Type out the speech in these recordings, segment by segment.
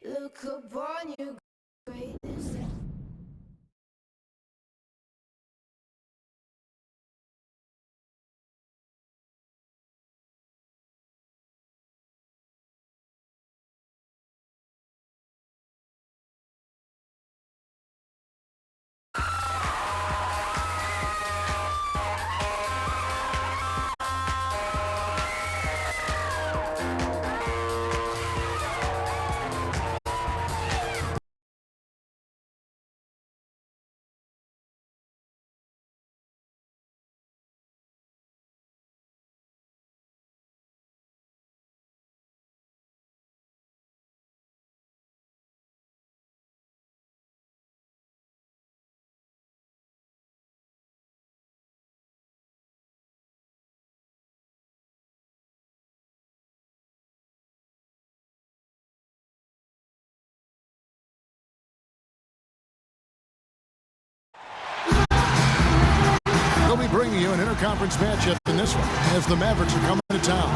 Look upon your greatness. We'll be bringing you an interconference matchup in this one as the Mavericks are coming to town.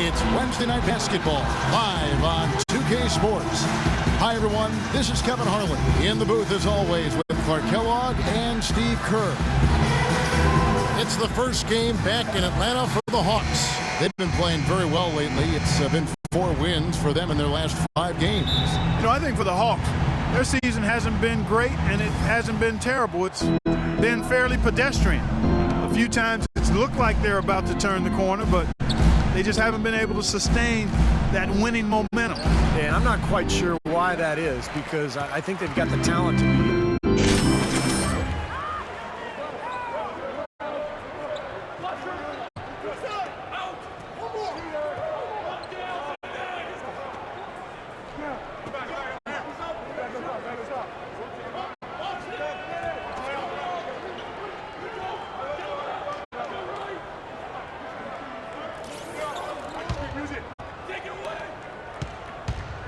It's Wednesday Night Basketball live on 2K Sports. Hi, everyone. This is Kevin Harlan in the booth, as always, with Clark Kellogg and Steve Kerr. It's the first game back in Atlanta for the Hawks. They've been playing very well lately. It's been 4 wins for them in their last 5 games. You know, I think for the Hawks, their season hasn't been great and it hasn't been terrible. It's been fairly pedestrian. A few times it's looked like they're about to turn the corner, but they just haven't been able to sustain that winning momentum. And I'm not quite sure why that is, because I think they've got the talent to beat it.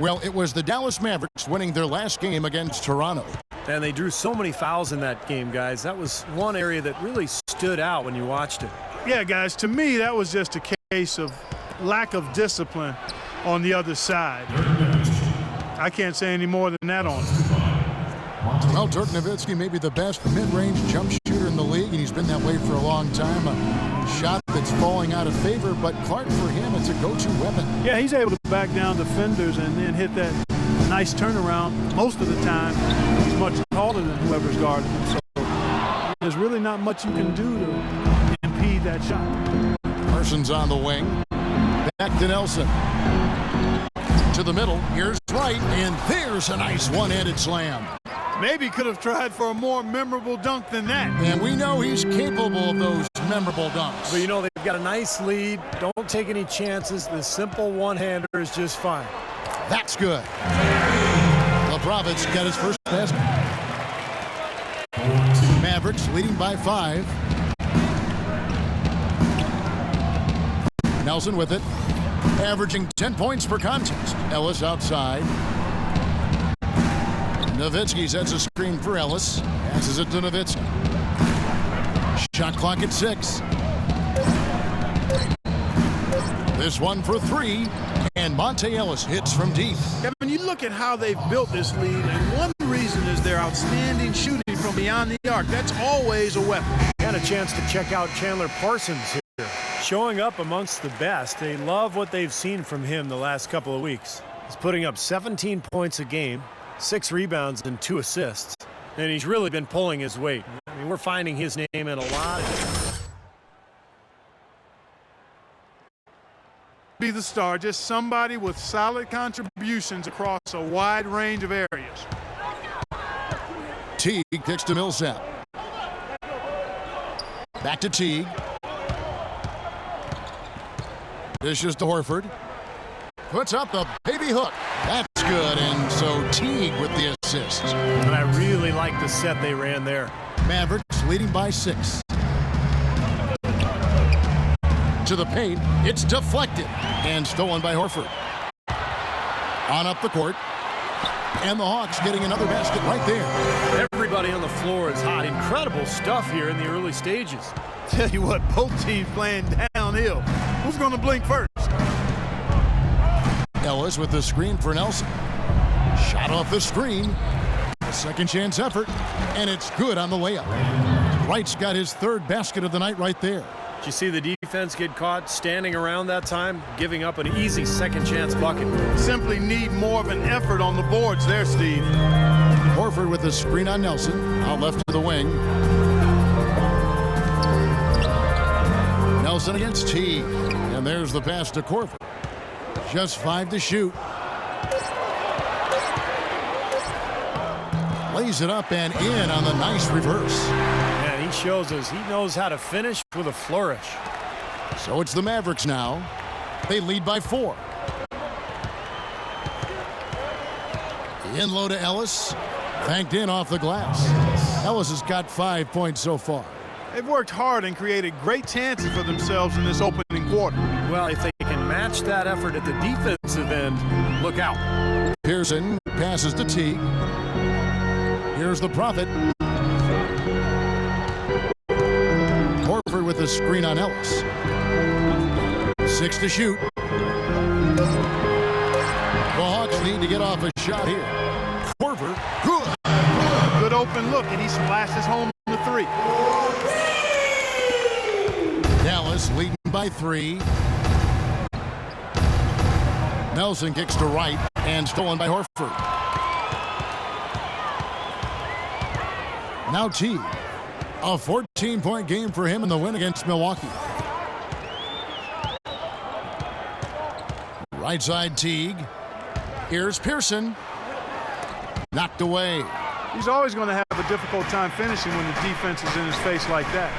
Well, it was the Dallas Mavericks winning their last game against Toronto. And they drew so many fouls in that game, guys. That was one area that really stood out when you watched it. Yeah, guys, to me, that was just a case of lack of discipline on the other side. I can't say any more than that on it. Well, Dirk Nowitzki may be the best mid-range jump shooter in the league, and he's been that way for a long time. A shot that's falling out of favor, but Clark, for him, it's a go-to weapon. Yeah, he's able to back down defenders and then hit that nice turnaround most of the time. He's much taller than whoever's guarding him, so there's really not much you can do to impede that shot. Parsons on the wing. Back to Nelson. To the middle. Here's Wright, and there's a nice one-handed slam. Maybe could have tried for a more memorable dunk than that. And we know he's capable of those memorable dunks. But, you know, they've got a nice lead. Don't take any chances. The simple one-hander is just fine. That's good. LeBrovitz got his first basket. Mavericks leading by 5. Nelson with it. Averaging 10 points per contest. Ellis outside. Nowitzki sets a screen for Ellis. Passes it to Nowitzki. Shot clock at 6. This one for 3. And Monte Ellis hits from deep. Kevin, you look at how they've built this lead, and one reason is their outstanding shooting from beyond the arc. That's always a weapon. Had a chance to check out Chandler Parsons here. Showing up amongst the best. They love what they've seen from him the last couple of weeks. He's putting up 17 points a game, 6 rebounds and 2 assists. And he's really been pulling his weight. I mean, we're finding his name in a lot of... Be the star, just somebody with solid contributions across a wide range of areas. Teague kicks to Millsap. Back to Teague. Dishes to Horford. Puts up the baby hook. That's good, and so Teague with the assist. But I really like the set they ran there. Mavericks leading by 6. To the paint, it's deflected and stolen by Horford. On up the court, and the Hawks getting another basket right there. Everybody on the floor is hot. Incredible stuff here in the early stages. Tell you what, both teams playing downhill. Who's going to blink first? Ellis with the screen for Nelson. Shot off the screen. Second chance effort, and it's good on the layup. Wright's got his third basket of the night right there. Did you see the defense get caught standing around that time, giving up an easy second chance bucket? Simply need more of an effort on the boards there, Steve. Horford with the screen on Nelson. Out left to the wing. Nelson against Teague. And there's the pass to Horford. Just 5 to shoot. Lays it up and in on the nice reverse. And he shows us he knows how to finish with a flourish. So it's the Mavericks now. They lead by 4. In low to Ellis. Banked in off the glass. Ellis has got 5 points so far. They've worked hard and created great chances for themselves in this opening quarter. Well, if they can match that effort at the defensive end, look out. Pearson passes to Teague. Here's the Prophet. Horford with the screen on Ellis. 6 to shoot. The Hawks need to get off a shot here. Horford, good. Good open look, and he splashes home the 3. Dallas leading by 3. Nelson kicks to Wright and stolen by Horford. Now Teague. A 14-point game for him in the win against Milwaukee. Right side Teague. Here's Pearson. Knocked away. He's always going to have a difficult time finishing when the defense is in his face like that.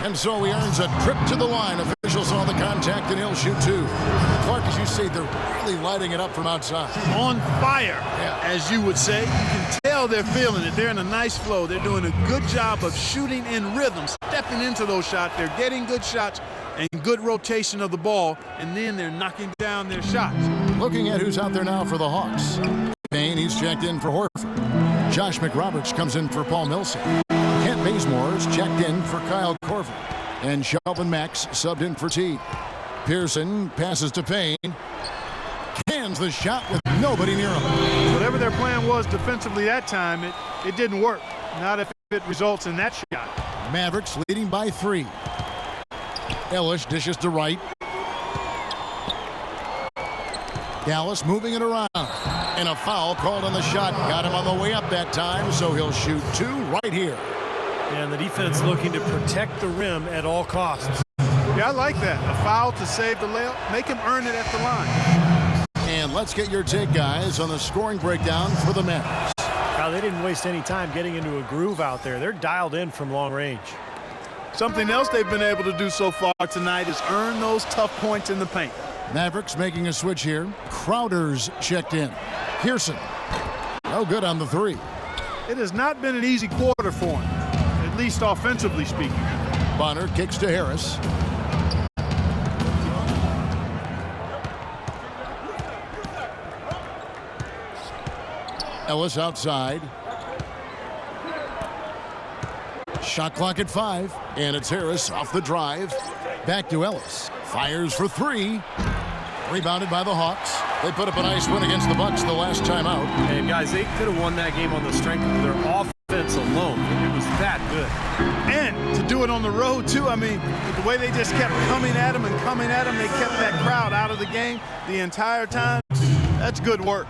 And so he earns a trip to the line. Officials saw the contact and he'll shoot 2. Clark, as you say, they're really lighting it up from outside. On fire, as you would say. You can tell they're feeling it. They're in a nice flow. They're doing a good job of shooting in rhythm, stepping into those shots. They're getting good shots and good rotation of the ball, and then they're knocking down their shots. Looking at who's out there now for the Hawks. Payne, he's checked in for Horford. Josh McRoberts comes in for Paul Millsap. Kent Bazemore's checked in for Kyle Korver. And Shelvin Max subbed in for Teague. Pearson passes to Payne. Cans the shot with nobody near him. Whatever their plan was defensively that time, it didn't work. Not if it results in that shot. Mavericks leading by 3. Ellis dishes to Wright. Dallas moving it around. And a foul called on the shot. Got him on the way up that time, so he'll shoot 2 right here. And the defense looking to protect the rim at all costs. Yeah, I like that. A foul to save the layup. Make him earn it at the line. And let's get your take, guys, on the scoring breakdown for the Mavericks. Now, they didn't waste any time getting into a groove out there. They're dialed in from long range. Something else they've been able to do so far tonight is earn those tough points in the paint. Mavericks making a switch here. Crowder's checked in. Pearson, no good on the 3. It has not been an easy quarter for him, at least offensively speaking. Bonner kicks to Harris. Ellis outside. Shot clock at 5, and it's Harris off the drive. Back to Ellis. Fires for 3. Rebounded by the Hawks. They put up a nice win against the Bucks the last time out. And guys, they could have won that game on the strength of their offense alone. It was that good. And to do it on the road, too. I mean, the way they just kept coming at them, they kept that crowd out of the game the entire time. That's good work.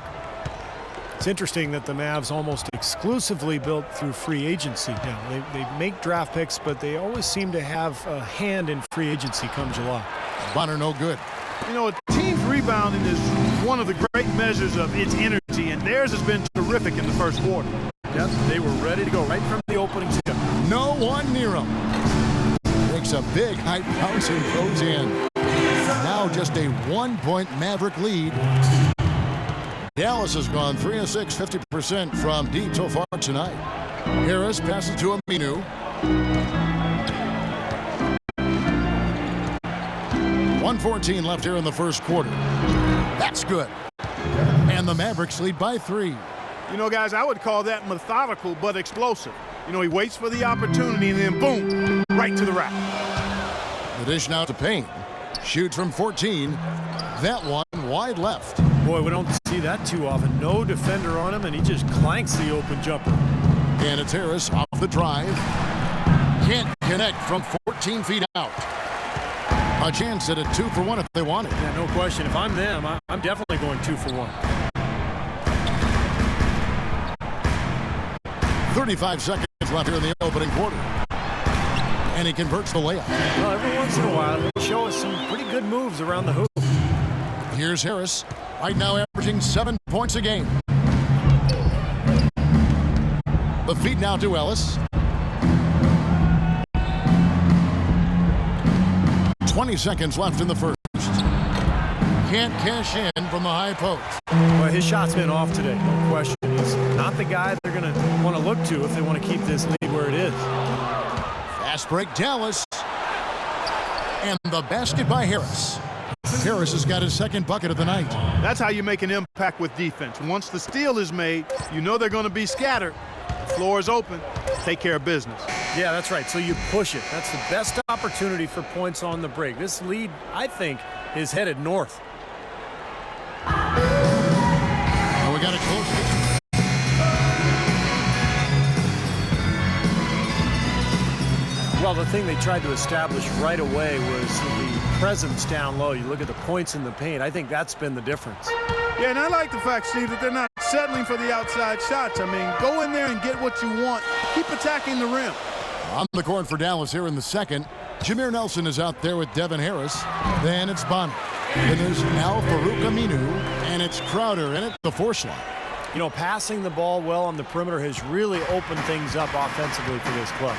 It's interesting that the Mavs almost exclusively built through free agency now. They make draft picks, but they always seem to have a hand in free agency come July. Bonner no good. You know, a team's rebounding is one of the great measures of its energy, and theirs has been terrific in the first quarter. Yes, they were ready to go right from the opening tip. No one near him. Makes a big high bounce and goes in. Now just a 1-point Maverick lead. Dallas has gone 3 of 6, 50% from deep so far tonight. Harris passes to Aminu. 1:14 left here in the first quarter. That's good. And the Mavericks lead by 3. You know, guys, I would call that methodical but explosive. You know, he waits for the opportunity and then boom, right to the rack. The dish now to Payne. Shoots from 14. That one wide left. Boy, we don't see that too often. No defender on him, and he just clanks the open jumper. And it's Harris off the drive. Can't connect from 14 feet out. A chance at a 2-for-1 if they want it. Yeah, no question. If I'm them, I'm definitely going 2-for-1. 35 seconds left here in the opening quarter. And he converts the layup. Well, every once in a while, he'll show us some pretty good moves around the hoop. Here's Harris, right now averaging 7 points a game. The feed now to Ellis. 20 seconds left in the first. Can't cash in from the high post. Well, his shot's been off today, no question. He's not the guy they're going to want to look to if they want to keep this lead where it is. Fast break, Dallas. And the basket by Harris. Harris has got his second bucket of the night. That's how you make an impact with defense. Once the steal is made, you know they're going to be scattered. The floor is open. Take care of business. Yeah, that's right. So you push it. That's the best opportunity for points on the break. This lead, I think, is headed north. And we got it close. Well, the thing they tried to establish right away was the presence down low. You look at the points in the paint. I think that's been the difference. Yeah, and I like the fact, Steve, that they're not settling for the outside shots. I mean, go in there and get what you want. Keep attacking the rim. On the court for Dallas here in the second. Jameer Nelson is out there with Devin Harris. Then it's Bonner. Then there's Al Farouk Aminu. And it's Crowder in at the 4 slot. You know, passing the ball well on the perimeter has really opened things up offensively for this club.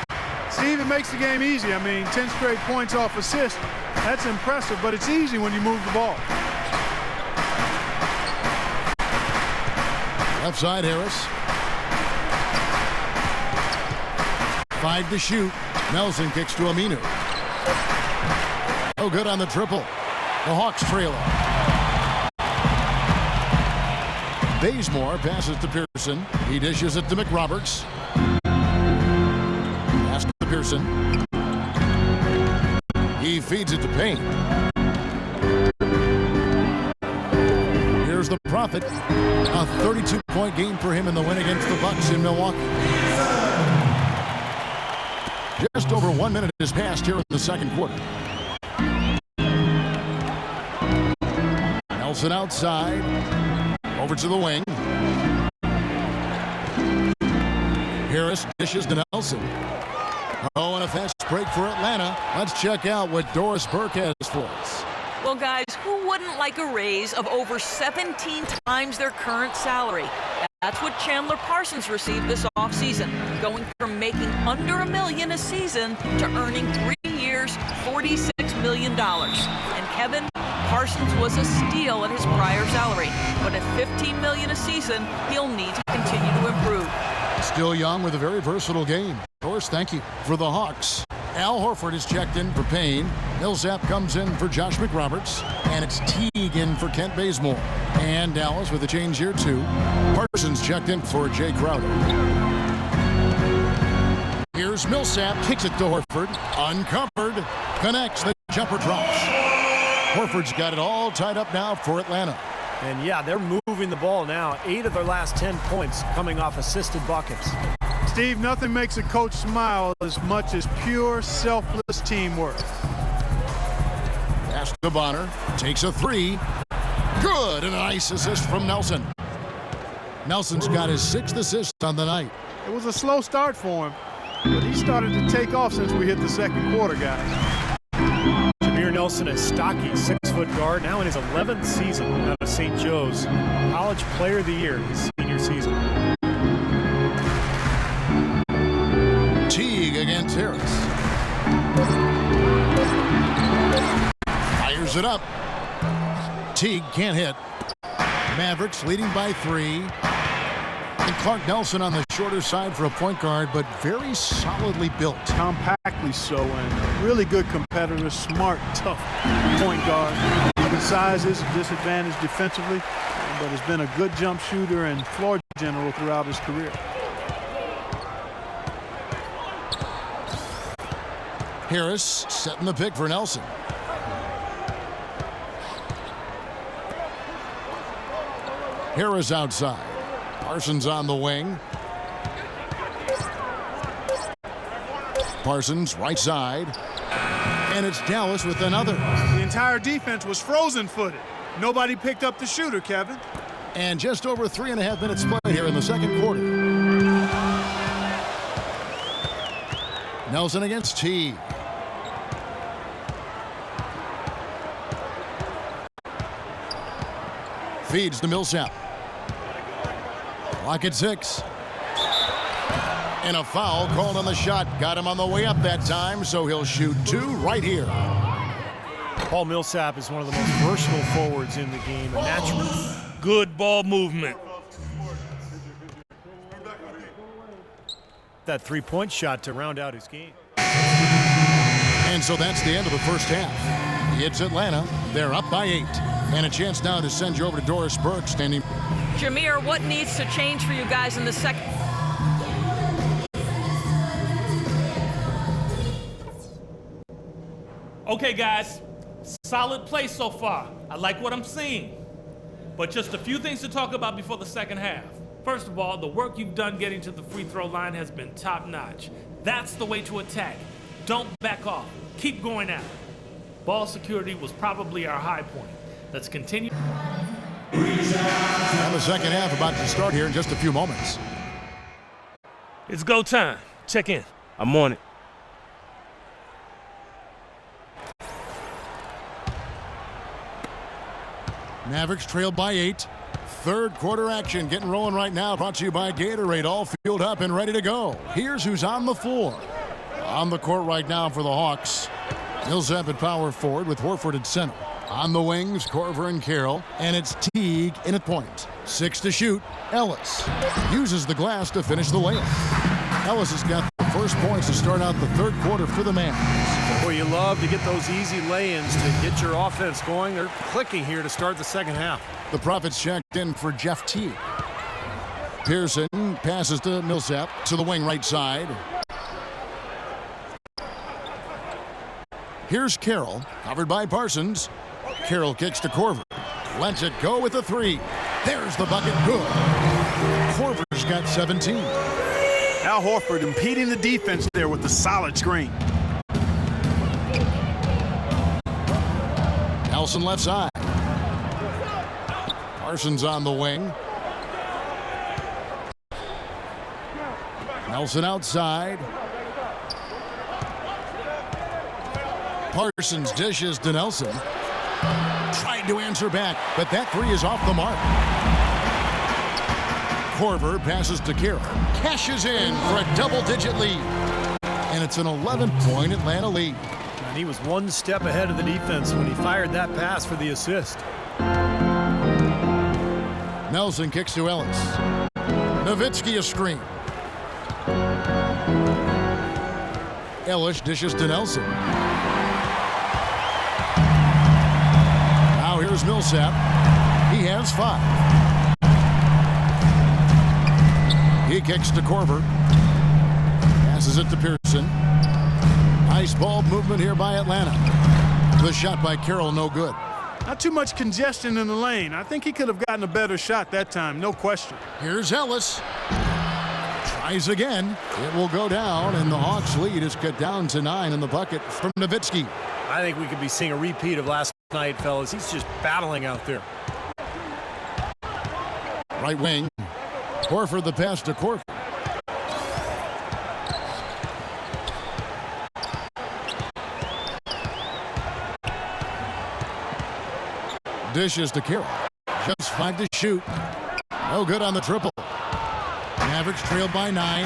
Steve, it makes the game easy. I mean, 10 straight points off assist. That's impressive, but it's easy when you move the ball. Left side, Harris. 5 to shoot. Nelson kicks to Aminu. Oh, good on the triple. The Hawks trail it. Bazemore passes to Pearson. He dishes it to McRoberts. Pass to Pearson. He feeds it to Payne. Here's the Prophet. A 32-point game for him in the win against the Bucks in Milwaukee. Just over 1 minute has passed here in the second quarter. Nelson outside. Over to the wing. Harris dishes to Nelson. Oh, and a fast break for Atlanta. Let's check out what Doris Burke has for us. Well, guys, who wouldn't like a raise of over 17 times their current salary? That's what Chandler Parsons received this offseason, going from making under $1 million a season to earning 3 years, $46 million. And Kevin, Parsons was a steal at his prior salary, but at $15 million a season, he'll need to continue to improve. Still young with a very versatile game. Doris, thank you. For the Hawks, Al Horford is checked in for Payne. Millsap comes in for Josh McRoberts. And it's Teague in for Kent Bazemore. And Dallas with a change here, too. Parsons checked in for Jay Crowder. Here's Millsap. Kicks it to Horford. Uncovered. Connects. The jumper drops. Horford's got it all tied up now for Atlanta. And yeah, they're moving the ball now. 8 of their last 10 points coming off assisted buckets. Steve, nothing makes a coach smile as much as pure, selfless teamwork. Pass to Bonner. Takes a 3. Good. And a nice assist from Nelson. Nelson's got his 6th assist on the night. It was a slow start for him, but he started to take off since we hit the second quarter, guys. Jameer Nelson, a stocky 6-foot guard, now in his 11th season out of St. Joe's. College Player of the Year his senior season. Teague against Harris. Fires it up. Teague can't hit. Mavericks leading by 3. And Clark Nelson on the shorter side for a point guard, but very solidly built. Compactly so, and really good competitor, smart, tough point guard. Even size is a disadvantage defensively, but has been a good jump shooter and floor general throughout his career. Harris setting the pick for Nelson. Harris outside. Parsons on the wing. Parsons right side. And it's Dallas with another. The entire defense was frozen-footed. Nobody picked up the shooter, Kevin. And just over 3.5 minutes played here in the second quarter. Nelson against Teague. Feeds to Millsap. Clock at 6. And a foul called on the shot. Got him on the way up that time, so he'll shoot 2 right here. Paul Millsap is one of the most versatile forwards in the game. A natural. Good ball movement. That three-point shot to round out his game. And so that's the end of the first half. It's Atlanta. They're up by 8. And a chance now to send you over to Doris Burke standing. Jameer, what needs to change for you guys in the second? Okay, guys, solid play so far. I like what I'm seeing. But just a few things to talk about before the second half. First of all, the work you've done getting to the free throw line has been top-notch. That's the way to attack. Don't back off. Keep going at it. Ball security was probably our high point. Let's continue. And the second half about to start here in just a few moments. It's go time. Check in. I'm on it. Mavericks trailed by 8. Third quarter action getting rolling right now. Brought to you by Gatorade. All fueled up and ready to go. Here's who's on the floor. On the court right now for the Hawks. Millsap at power forward with Horford at center. On the wings, Korver and Carroll. And it's Teague in at point. 6 to shoot. Ellis uses the glass to finish the layup. Ellis has got the first points to start out the third quarter for the Mavs. Boy, you love to get those easy lay-ins to get your offense going. They're clicking here to start the second half. The Profits checked in for Jeff Teague. Pearson passes to Millsap to the wing right side. Here's Carroll, covered by Parsons. Carroll kicks to Korver. Lets it go with a 3. There's the bucket, good. Korver's got 17. Al Horford impeding the defense there with the solid screen. Nelson left side. Parsons on the wing. Nelson outside. Parsons dishes to Nelson. Tried to answer back, but that 3 is off the mark. Korver passes to Carroll. Cashes in for a double-digit lead. And it's an 11-point Atlanta lead. And he was one step ahead of the defense when he fired that pass for the assist. Nelson kicks to Ellis. Nowitzki a screen. Ellis dishes to Nelson. Now here's Millsap. He has 5. He kicks to Korver. Passes it to Pearson. Nice ball movement here by Atlanta. The shot by Carroll, no good. Not too much congestion in the lane. I think he could have gotten a better shot that time, no question. Here's Ellis. Tries again. It will go down, and the Hawks lead is cut down to 9 in the bucket from Nowitzki. I think we could be seeing a repeat of last night, fellas. He's just battling out there. Right wing. Horford the pass to Korver. Dishes to Carroll. Just 5 to shoot. No good on the triple. Mavericks trailed by 9.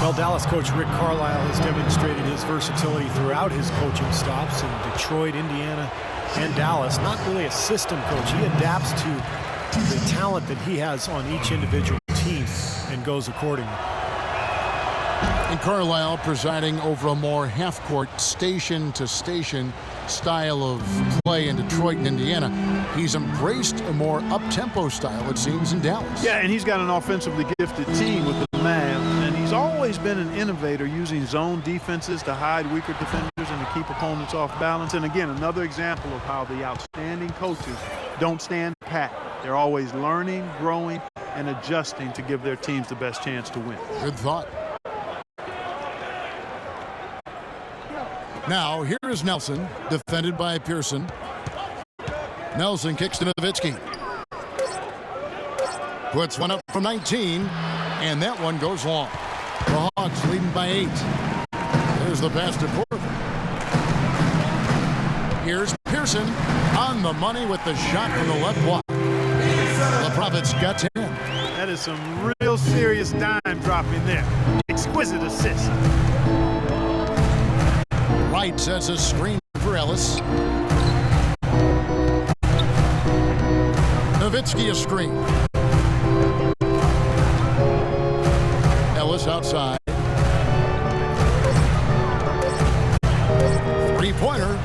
Well, Dallas coach Rick Carlisle has demonstrated his versatility throughout his coaching stops in Detroit, Indiana, and Dallas. Not really a system coach. He adapts to the talent that he has on each individual team and goes accordingly. And Carlisle presiding over a more half-court, station-to-station style of play in Detroit and Indiana. He's embraced a more up-tempo style, it seems, in Dallas. Yeah, and he's got an offensively gifted team with the Mavs, and he's always been an innovator using zone defenses to hide weaker defenders possession to keep opponents off balance. And again, another example of how the outstanding coaches don't stand pat. They're always learning, growing, and adjusting to give their teams the best chance to win. Good thought. Now, here is Nelson, defended by Pearson. Nelson kicks to Nowitzki. Puts one up from 19, and that one goes long. The Hawks leading by 8. There's the pass to Korver. Here's Pearson on the money with the shot from the left block. The Profits got 10. That is some real serious dime dropping there. Exquisite assist. Wright sets a screen for Ellis. Nowitzki a screen. Ellis outside. Three-pointer.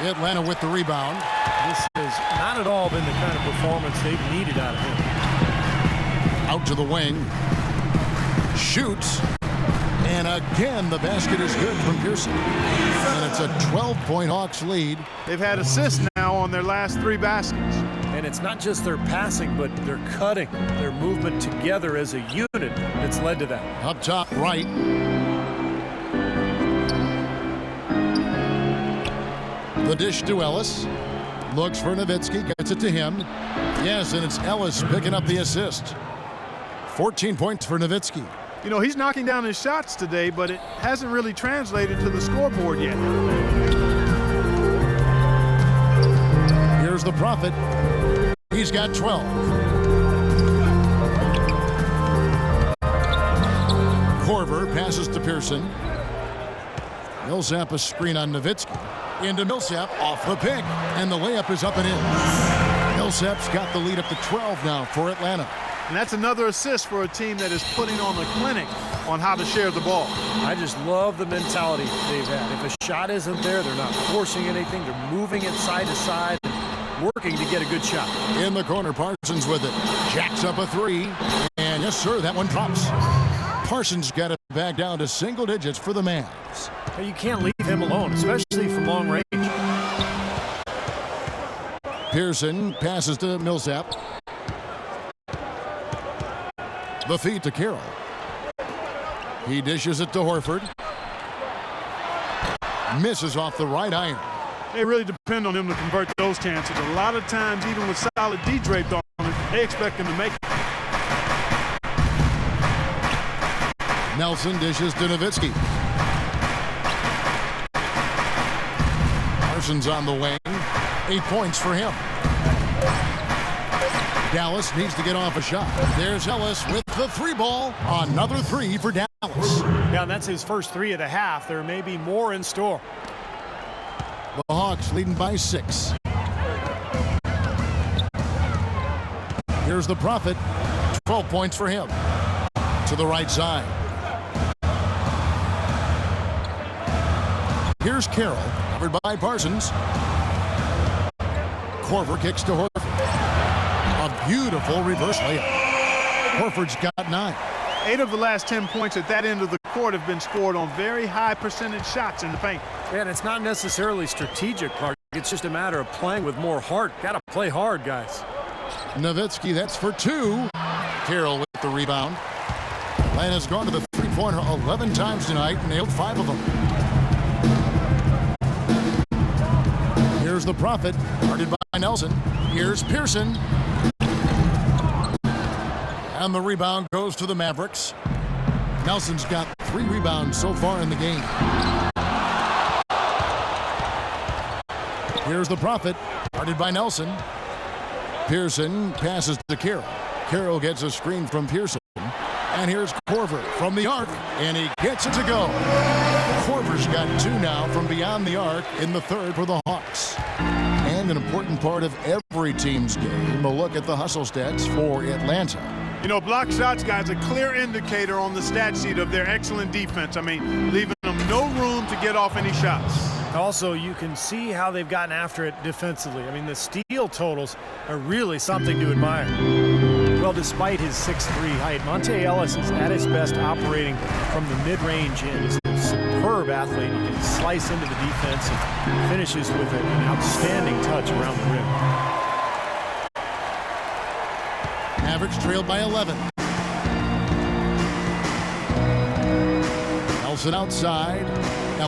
Atlanta with the rebound. This has not at all been the kind of performance they've needed out of him. Out to the wing. Shoots. And again, the basket is good from Pearson. And it's a 12-point Hawks lead. They've had assists now on their last 3 baskets. And it's not just their passing, but their cutting, their movement together as a unit that's led to that. Up top right. The dish to Ellis. Looks for Nowitzki, gets it to him. Yes, and it's Ellis picking up the assist. 14 points for Nowitzki. You know, he's knocking down his shots today, but it hasn't really translated to the scoreboard yet. Here's the Prophet. He's got 12. Korver passes to Pearson. Millsap a screen on Nowitzki. Into Millsap, off the pick, and the layup is up and in. Millsap's got the lead up to 12 now for Atlanta. And that's another assist for a team that is putting on a clinic on how to share the ball. I just love the mentality they've had. If a shot isn't there, they're not forcing anything. They're moving it side to side and working to get a good shot. In the corner, Parsons with it. Jacks up a 3. And yes, sir, that one drops. Parsons got it back down to single digits for the Mavs. You can't leave him alone, especially from long range. Pearson passes to Millsap. The feed to Carroll. He dishes it to Horford. Misses off the right iron. They really depend on him to convert those chances. A lot of times, even with solid D draped on him, they expect him to make it. Nelson dishes to Nowitzki. Parsons on the wing. 8 points for him. Dallas needs to get off a shot. There's Ellis with the 3 ball. Another 3 for Dallas. Yeah, and that's his first 3 of the half. There may be more in store. The Hawks leading by 6. Here's the Prophet. 12 points for him. To the right side. Here's Carroll, covered by Parsons. Korver kicks to Horford. A beautiful reverse layup. Horford's got 9. 8 of the last 10 points at that end of the court have been scored on very high percentage shots in the paint. And it's not necessarily strategic, Clark. It's just a matter of playing with more heart. Got to play hard, guys. Nowitzki, that's for 2. Carroll with the rebound. Atlanta's gone to the three-pointer 11 times tonight, nailed 5 of them. Here's the Prophet, guarded by Nelson. Here's Pearson. And the rebound goes to the Mavericks. Nelson's got 3 rebounds so far in the game. Here's the Prophet, guarded by Nelson. Pearson passes to Carroll. Carroll gets a screen from Pearson. And here's Korver from the arc, and he gets it to go. Korver's got 2 now from beyond the arc in the third for the Hawks. And an important part of every team's game, a look at the hustle stats for Atlanta. You know, block shots, guys, a clear indicator on the stat sheet of their excellent defense. I mean, leaving them no room to get off any shots. Also, you can see how they've gotten after it defensively. I mean, the steal totals are really something to admire. Well, despite his 6'3" height, Monte Ellis is at his best operating from the mid-range and is a superb superb athlete. He can slice into the defense and finishes with an outstanding touch around the rim. Mavericks trailed by 11. Nelson outside.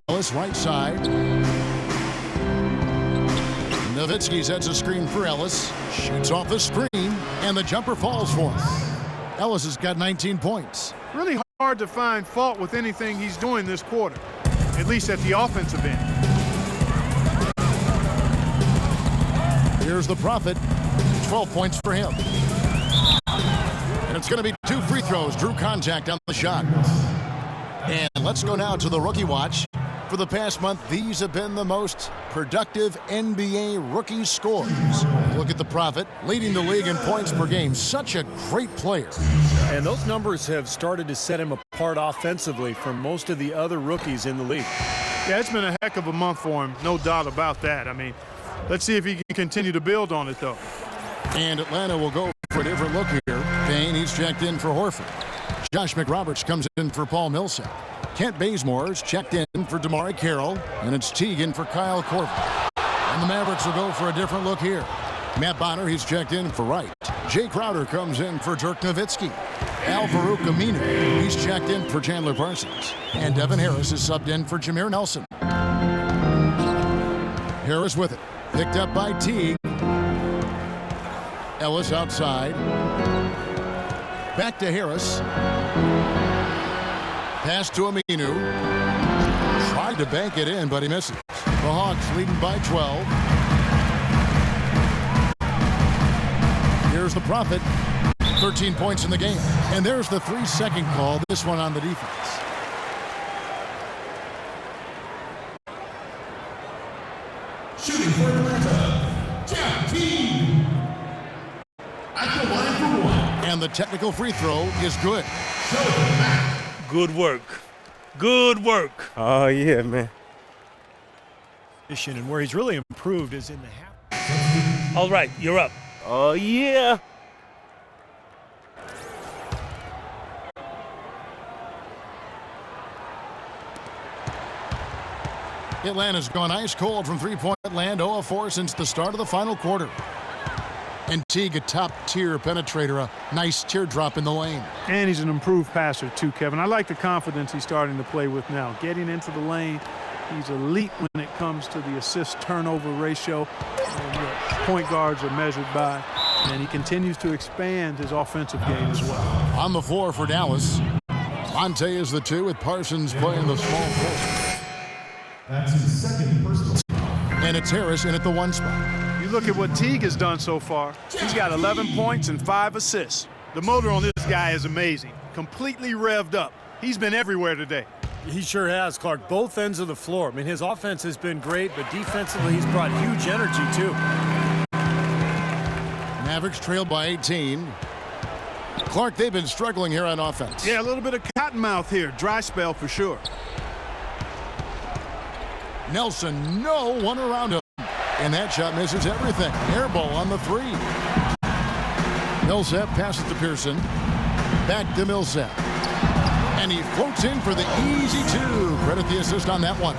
Ellis right side. Nowitzki sets a screen for Ellis. Shoots off the screen, and the jumper falls for him. Ellis has got 19 points. Really hard to find fault with anything he's doing this quarter, at least at the offensive end. Here's the Prophet. 12 points for him. And it's going to be 2 free throws. Drew contact on the shot. And let's go now to the rookie watch. For the past month, these have been the most productive NBA rookie scores. Look at the Prophet, leading the league in points per game. Such a great player. And those numbers have started to set him apart offensively from most of the other rookies in the league. Yeah, it's been a heck of a month for him, no doubt about that. I mean, let's see if he can continue to build on it, though. And Atlanta will go for a different look here. Payne, he's checked in for Horford. Josh McRoberts comes in for Paul Millsap. Kent Bazemore's checked in for DeMar Carroll, and it's Teague for Kyle Korver. And the Mavericks will go for a different look here. Matt Bonner, he's checked in for Wright. Jay Crowder comes in for Dirk Nowitzki. Al-Farouq Aminu, he's checked in for Chandler Parsons. And Devin Harris is subbed in for Jameer Nelson. Harris with it. Picked up by Teague. Ellis outside. Back to Harris. Pass to Aminu. Tried to bank it in, but he misses. The Hawks leading by 12. Here's the Prophet. 13 points in the game. And there's the 3-second call, this one on the defense. Shooting for Atlanta, Jeff Teague. At the line for one. And the technical free throw is good. Good work. Good work. Oh, yeah, man. And where he's really improved is in the half. All right, you're up. Oh, yeah. Atlanta's gone ice cold from three-point land, 0 of 4 since the start of the final quarter. And Teague, a top-tier penetrator, a nice teardrop in the lane. And he's an improved passer, too, Kevin. I like the confidence he's starting to play with now. Getting into the lane, he's elite when it comes to the assist-turnover ratio. Point guards are measured by. And he continues to expand his offensive game as well. On the floor for Dallas, Monte is the 2 with Parsons playing the small post. That's his second personal. And it's Harris in at the 1 spot. You look at what Teague has done so far. He's got 11 points and 5 assists. The motor on this guy is amazing. Completely revved up. He's been everywhere today. He sure has, Clark. Both ends of the floor. I mean, his offense has been great, but defensively he's brought huge energy, too. Mavericks trailed by 18. Clark, they've been struggling here on offense. Yeah, a little bit of cottonmouth here. Dry spell for sure. Nelson, no one around him. And that shot misses everything. Air ball on the 3. Millsap passes to Pearson. Back to Millsap. And he floats in for the easy 2. Credit the assist on that one.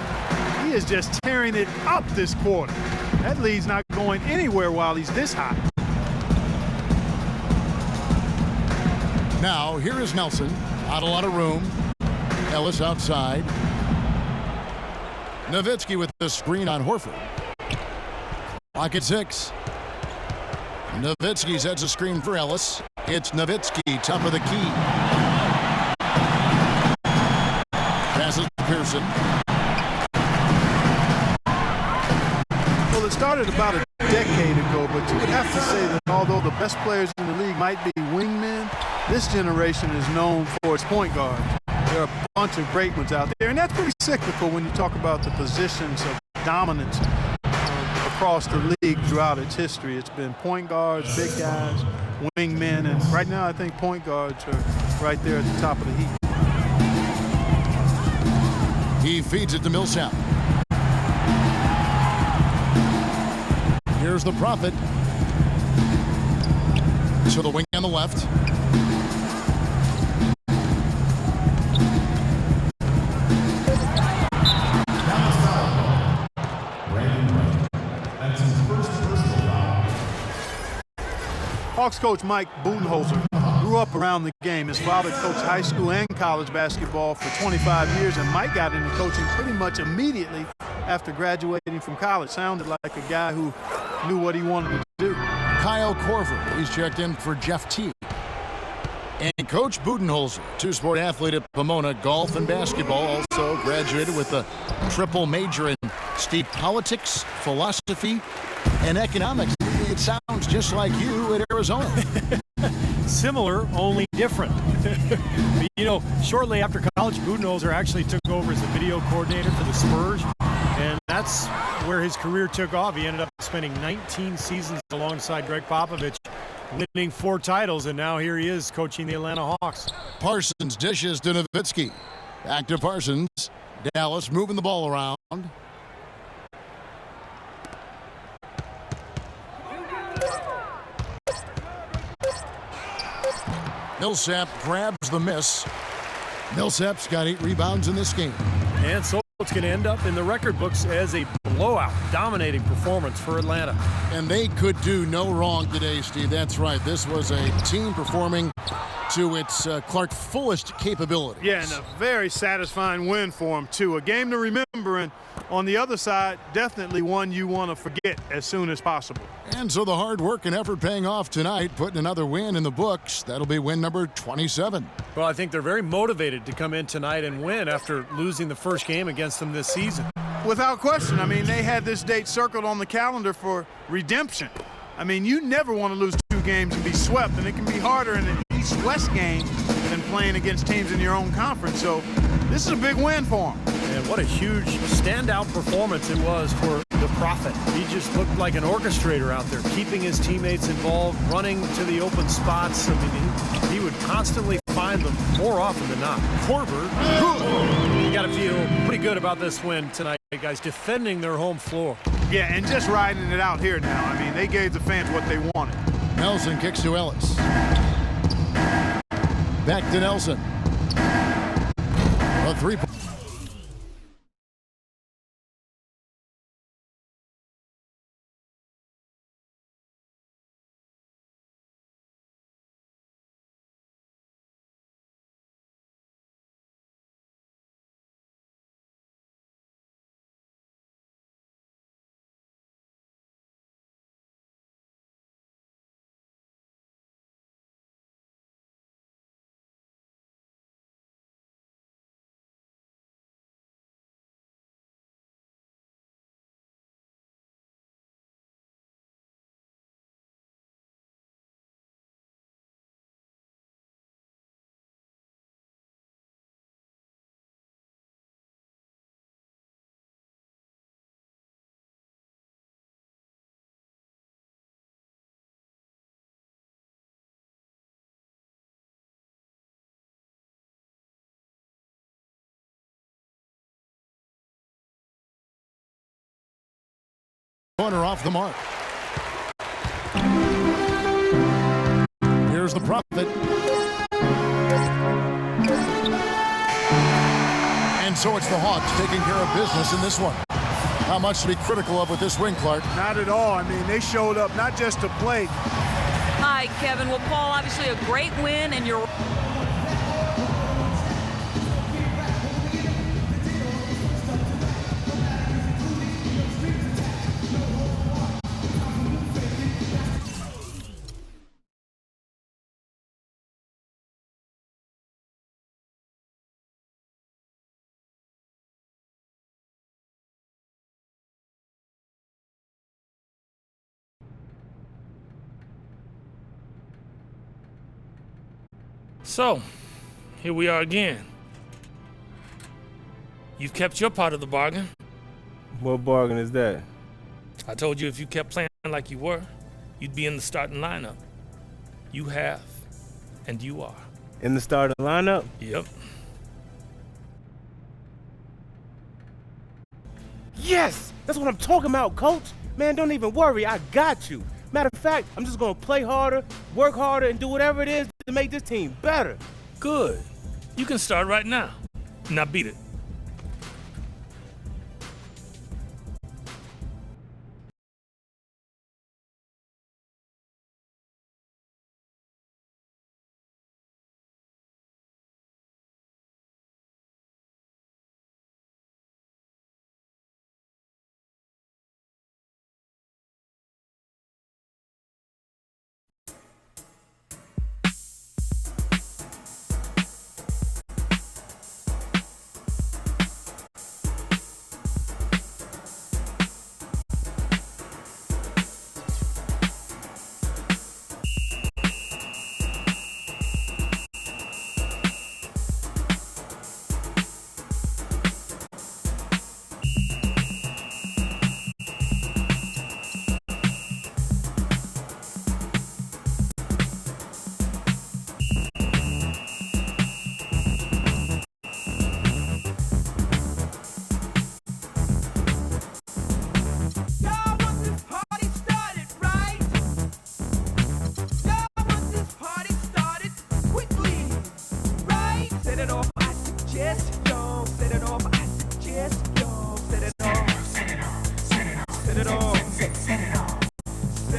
He is just tearing it up this quarter. That lead's not going anywhere while he's this hot. Now, here is Nelson. Not a lot of room. Ellis outside. Nowitzki with the screen on Horford. Clock at 6. Nowitzki sets a screen for Ellis. It's Nowitzki, top of the key. Passes to Pearson. Well, it started about a decade ago, but you would have to say that although the best players in the league might be wingmen, this generation is known for its point guard. There are a bunch of great ones out there, and that's pretty cyclical when you talk about the positions of dominance across the league throughout its history. It's been point guards, big guys, wingmen, and right now I think point guards are right there at the top of the heap. He feeds it to Millsap. Here's the Prophet. So the wing on the left. Hawks coach Mike Budenholzer grew up around the game. His father coached high school and college basketball for 25 years, and Mike got into coaching pretty much immediately after graduating from college. Sounded like a guy who knew what he wanted to do. Kyle Korver, he's checked in for Jeff T. And Coach Budenholzer, two-sport athlete at Pomona, golf and basketball, also graduated with a triple major in state politics, philosophy, and economics. It sounds just like you at Arizona. Similar, only different. You know, shortly after college, Budenholzer actually took over as the video coordinator for the Spurs, and that's where his career took off. He ended up spending 19 seasons alongside Greg Popovich, winning 4 titles, and now here he is coaching the Atlanta Hawks. Parsons dishes to Nowitzki. Back to Parsons. Dallas moving the ball around. Millsap grabs the miss. Millsap's got 8 rebounds in this game. And so it's going to end up in the record books as a blowout, dominating performance for Atlanta. And they could do no wrong today, Steve. That's right. This was a team performing to its Clark fullest capabilities. Yeah, and a very satisfying win for him, too. A game to remember, and on the other side, definitely one you want to forget as soon as possible. And so the hard work and effort paying off tonight, putting another win in the books. That'll be win number 27. Well, I think they're very motivated to come in tonight and win after losing the first game against them this season. Without question. I mean, they had this date circled on the calendar for redemption. I mean, you never want to lose 2 games and be swept, and it can be harder in an East-West game than playing against teams in your own conference. So this is a big win for them. And what a huge standout performance it was for the Prophet. He just looked like an orchestrator out there, keeping his teammates involved, running to the open spots. I mean, he would constantly find them more often than not. Korver, you got to feel pretty good about this win tonight, guys, defending their home floor. Yeah, and just riding it out here now. I mean, they gave the fans what they wanted. Nelson kicks to Ellis. Back to Nelson. A 3-point. Corner off the mark. Here's the Prophet. And so it's the Hawks taking care of business in this one. How much to be critical of with this win, Clark? Not at all. I mean, they showed up not just to play. Hi, Kevin. Well, Paul, obviously a great win, and you're... So, here we are again. You've kept your part of the bargain. What bargain is that? I told you if you kept playing like you were, you'd be in the starting lineup. You have, and you are. In the starting lineup? Yep. Yes! That's what I'm talking about, coach. Man, don't even worry. I got you. Matter of fact, I'm just going to play harder, work harder, and do whatever it is to make this team better. Good. You can start right now. Now beat it.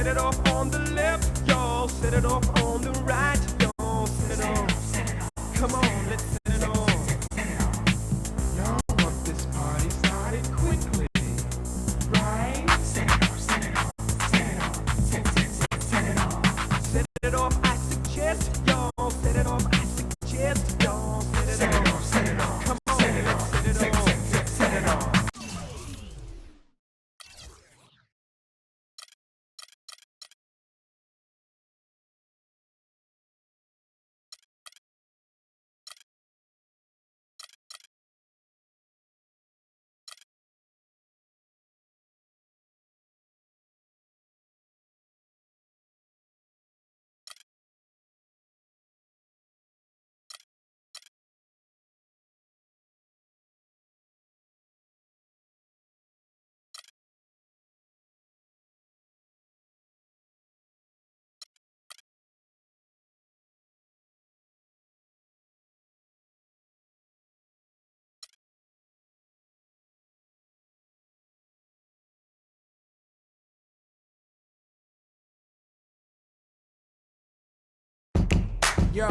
Set it off on the left, y'all. Set it off on the right, y'all. Set it off. Come on, let's set it off. Y'all want this party started quickly, right? Set it off, set it off, set it off, set it off. Set it off, I suggest, y'all. Set it off, I suggest, y'all. Set it off, set it off. Come on, set it off, set it off, set it off. Yo,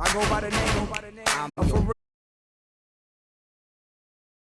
I go by the name, I'm for real.